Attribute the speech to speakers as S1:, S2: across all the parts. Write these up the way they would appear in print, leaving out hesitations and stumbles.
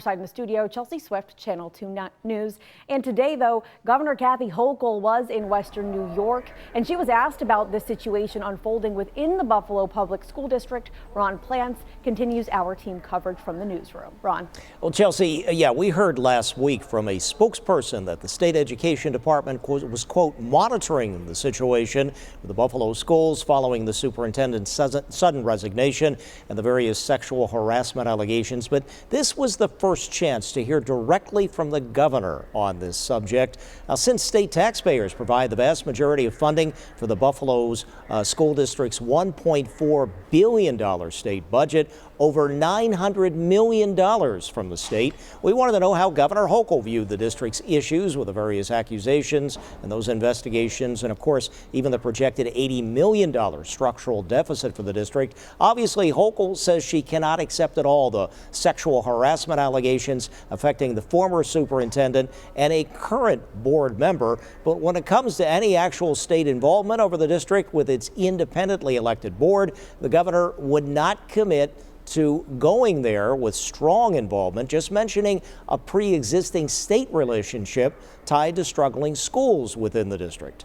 S1: Side in the studio, Chelsea Swift, Channel 2 News. And today, though, Governor Kathy Hochul was in Western New York, and she was asked about this situation unfolding within the Buffalo Public School District. Ron Plants continues our team coverage from the newsroom. Ron.
S2: Well, Chelsea, we heard last week from a spokesperson that the state education department was, quote, monitoring the situation with the Buffalo schools following the superintendent's sudden resignation and the various sexual harassment allegations. But this was the first chance to hear directly from the governor on this subject. Now, since state taxpayers provide the vast majority of funding for the Buffalo's school district's $1.4 billion state budget, over $900 million from the state, we wanted to know how Governor Hochul viewed the district's issues with the various accusations and those investigations, and of course, even the projected $80 million structural deficit for the district. Obviously, Hochul says she cannot accept at all the sexual harassment allegations affecting the former superintendent and a current board member. But when it comes to any actual state involvement over the district with its independently elected board, the governor would not commit to going there with strong involvement, just mentioning a pre-existing state relationship tied to struggling schools within the district.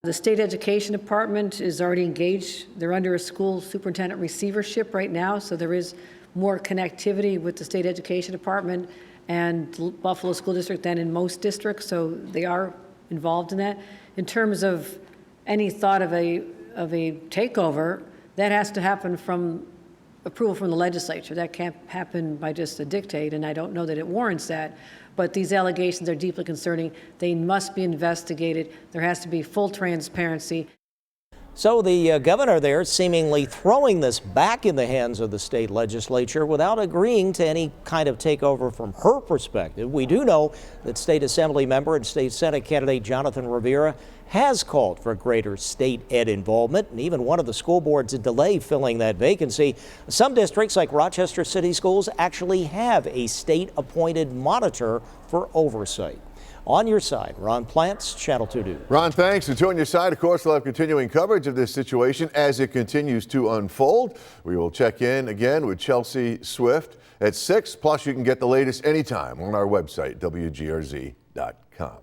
S3: The state education department is already engaged. They're under a school superintendent receivership right now, so there is more connectivity with the state education department and Buffalo School District than in most districts, so they are involved in that. In terms of any thought of a takeover, that has to happen from approval from the legislature. That can't happen by just a dictate, and I don't know that it warrants that. But these allegations are deeply concerning. They must be investigated. There has to be full transparency.
S2: So the governor there seemingly throwing this back in the hands of the state legislature without agreeing to any kind of takeover from her perspective. We do know that State Assembly member and State Senate candidate Jonathan Rivera has called for greater state ed involvement and even wanted the school board to delay filling that vacancy. Some districts like Rochester City Schools actually have a state-appointed monitor for oversight. On your side, Ron Plants, Channel 2 News.
S4: Ron, thanks. And on your side, of course, we'll have continuing coverage of this situation as it continues to unfold. We will check in again with Chelsea Swift at 6. Plus, you can get the latest anytime on our website, WGRZ.com.